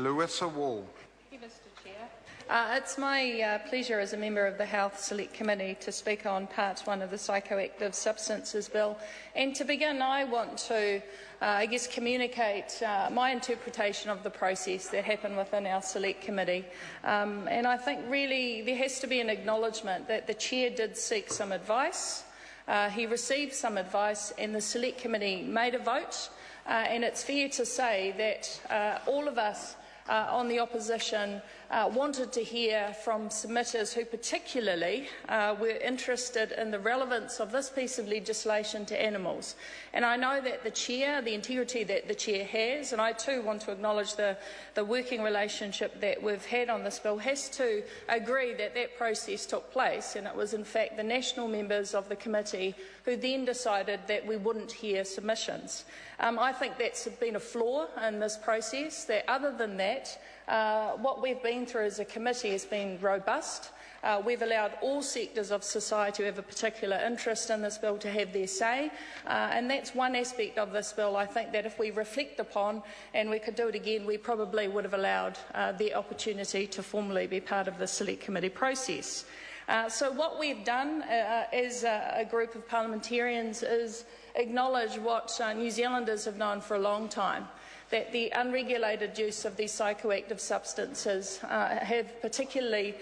Lewissa Wall. Thank you, Mr. Chair. It's my pleasure as a member of the Health Select Committee to speak on Part 1 of the Psychoactive Substances Bill. And to begin, I want to, communicate my interpretation of the process that happened within our Select Committee. And I think really there has to be an acknowledgement that the Chair did seek some advice. He received some advice and the Select Committee made a vote. And it's fair to say that all of us on the opposition wanted to hear from submitters who particularly were interested in the relevance of this piece of legislation to animals. And I know that the Chair, the integrity that the Chair has, and I too want to acknowledge the working relationship that we've had on this bill, has to agree that that process took place, and it was in fact the national members of the committee who then decided that we wouldn't hear submissions. I think that's been a flaw in this process, that other than that, what we've been through as a committee has been robust. We've allowed all sectors of society who have a particular interest in this bill to have their say, and that's one aspect of this bill I think that if we reflect upon and we could do it again, we probably would have allowed the opportunity to formally be part of the Select Committee process. So what we've done as a group of parliamentarians is acknowledge what New Zealanders have known for a long time, that the unregulated use of these psychoactive substances have particularly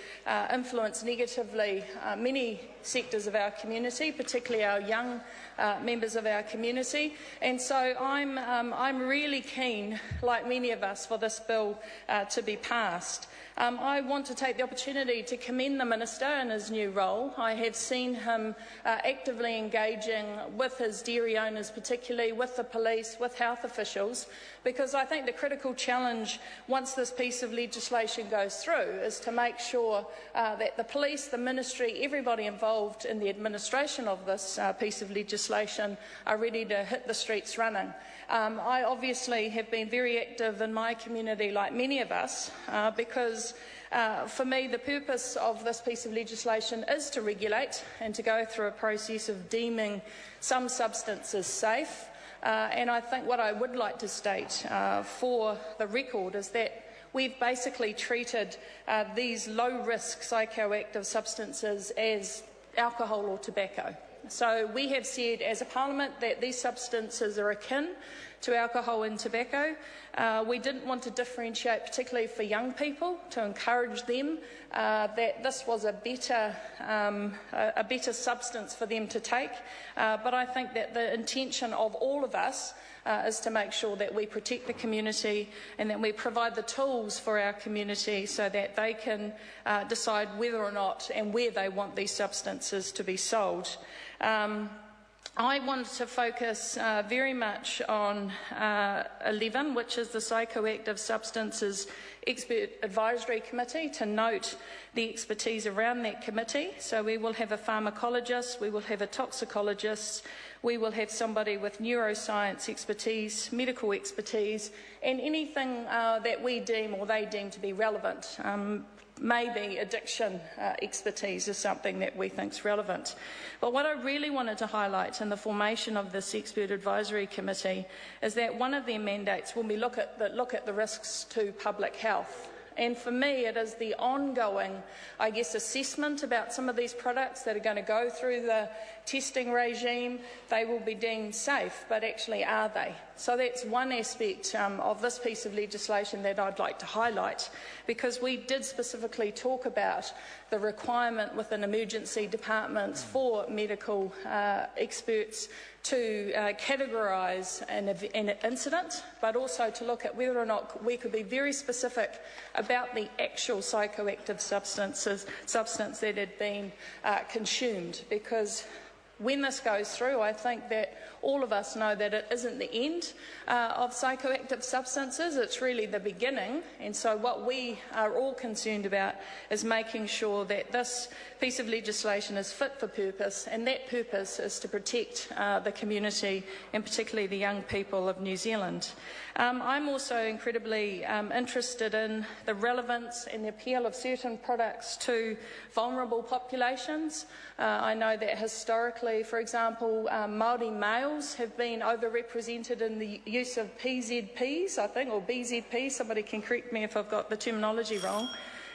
influenced negatively many sectors of our community, particularly our young members of our community. And so I'm really keen, like many of us, for this bill to be passed. I want to take the opportunity to commend the Minister in his new role. I have seen him actively engaging with his dairy owners, particularly with the police, with health officials, because I think the critical challenge once this piece of legislation goes through is to make sure that the police, the ministry, everybody involved in the administration of this piece of legislation are ready to hit the streets running. I obviously have been very active in my community, like many of us, because for me the purpose of this piece of legislation is to regulate and to go through a process of deeming some substances safe. And I think what I would like to state for the record is that we've basically treated these low-risk psychoactive substances as alcohol or tobacco. So we have said as a parliament that these substances are akin to alcohol and tobacco. We didn't want to differentiate, particularly for young people, to encourage them that this was a better substance for them to take. But I think that the intention of all of us is to make sure that we protect the community and that we provide the tools for our community so that they can decide whether or not and where they want these substances to be sold. I want to focus very much on 11, which is the Psychoactive Substances Expert Advisory Committee, to note the expertise around that committee. So we will have a pharmacologist, we will have a toxicologist, we will have somebody with neuroscience expertise, medical expertise, and anything that we deem or they deem to be relevant. Maybe addiction expertise is something that we think is relevant. But what I really wanted to highlight in the formation of this Expert Advisory Committee is that one of their mandates will be look at the risks to public health. And for me, it is the ongoing, assessment about some of these products that are going to go through the testing regime. They will be deemed safe, but actually are they? So that's one aspect of this piece of legislation that I'd like to highlight, because we did specifically talk about the requirement within emergency departments for medical experts to categorise an incident, but also to look at whether or not we could be very specific about the actual psychoactive substance that had been consumed. Because when this goes through, I think that all of us know that it isn't the end of psychoactive substances, it's really the beginning. And so what we are all concerned about is making sure that this piece of legislation is fit for purpose, and that purpose is to protect the community and particularly the young people of New Zealand. I'm also incredibly interested in the relevance and the appeal of certain products to vulnerable populations. I know that historically, for example, Māori males males have been overrepresented in the use of PZPs, I think, or BZPs. Somebody can correct me if I've got the terminology wrong.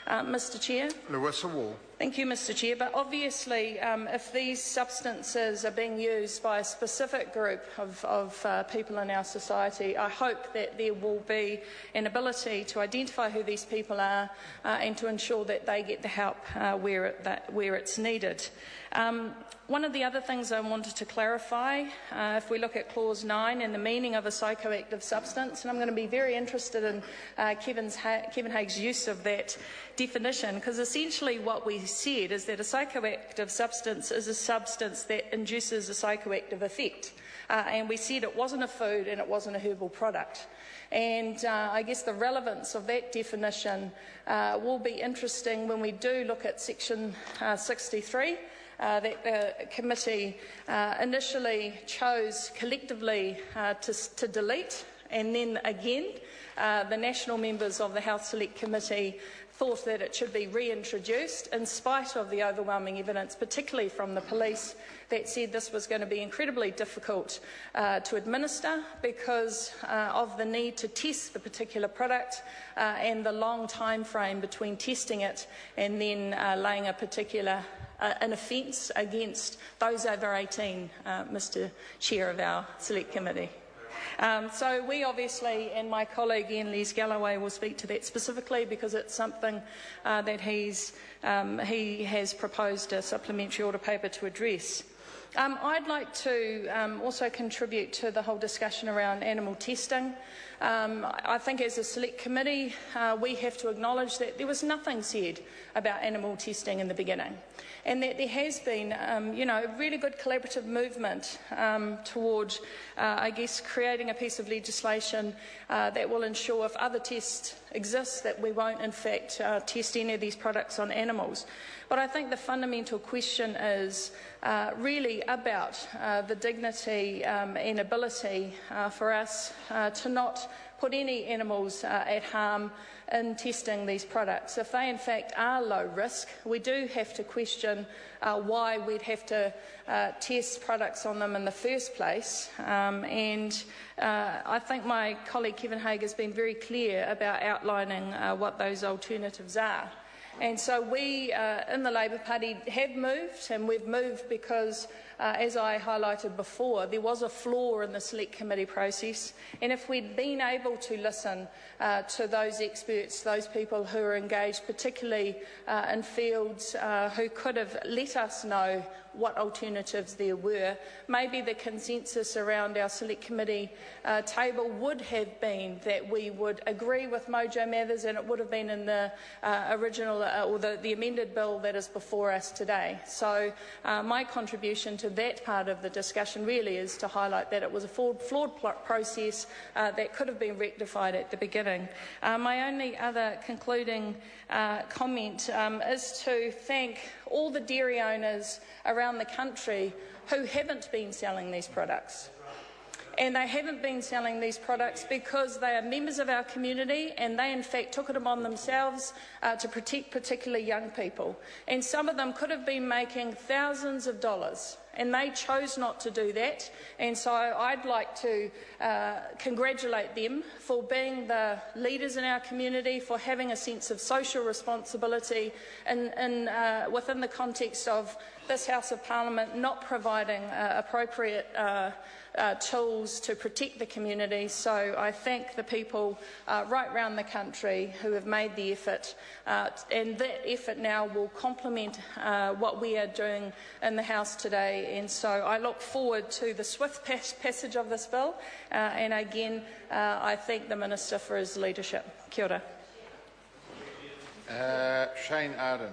Mr. Chair. Larissa Wall. Thank you, Mr. Chair. But obviously, if these substances are being used by a specific group of people in our society, I hope that there will be an ability to identify who these people are and to ensure that they get the help where it's needed. One of the other things I wanted to clarify, if we look at Clause 9 and the meaning of a psychoactive substance, and I'm going to be very interested in Kevin Haig's use of that definition, because essentially what we said is that a psychoactive substance is a substance that induces a psychoactive effect. And we said it wasn't a food and it wasn't a herbal product. And I guess the relevance of that definition will be interesting when we do look at Section 63. That the committee initially chose collectively to delete, and then again the national members of the Health Select Committee thought that it should be reintroduced in spite of the overwhelming evidence, particularly from the police, that said this was going to be incredibly difficult to administer because of the need to test the particular product and the long time frame between testing it and then laying a particular an offence against those over 18, Mr. Chair of our Select Committee. So we obviously, and my colleague Ian Lees-Galloway will speak to that specifically because it's something that he has proposed a supplementary order paper to address. I'd like to also contribute to the whole discussion around animal testing. I think as a Select Committee we have to acknowledge that there was nothing said about animal testing in the beginning, and that there has been a really good collaborative movement toward I guess creating a piece of legislation that will ensure if other tests exist that we won't in fact test any of these products on animals. But I think the fundamental question is really about the dignity and ability for us to not put any animals at harm in testing these products. If they in fact are low risk, we do have to question why we'd have to test products on them in the first place. I think my colleague Kevin Haig has been very clear about outlining what those alternatives are. And so we in the Labour Party have moved, and we've moved because, as I highlighted before, there was a flaw in the Select Committee process, and if we'd been able to listen to those experts, those people who are engaged particularly in fields who could have let us know what alternatives there were, maybe the consensus around our Select Committee table would have been that we would agree with Mojo Mathers, and it would have been in the original or the amended bill that is before us today. So my contribution to that part of the discussion really is to highlight that it was a flawed process that could have been rectified at the beginning. My only other concluding comment is to thank all the dairy owners around the country who haven't been selling these products. And they haven't been selling these products because they are members of our community, and they in fact took it upon themselves to protect particularly young people. And some of them could have been making thousands of dollars, and they chose not to do that. And so I'd like to congratulate them for being the leaders in our community, for having a sense of social responsibility within the context of this House of Parliament not providing appropriate tools to protect the community. So I thank the people right round the country who have made the effort, and that effort now will complement what we are doing in the House today. And so I look forward to the swift passage of this bill, and again I thank the Minister for his leadership. Kia ora. Shane Arden.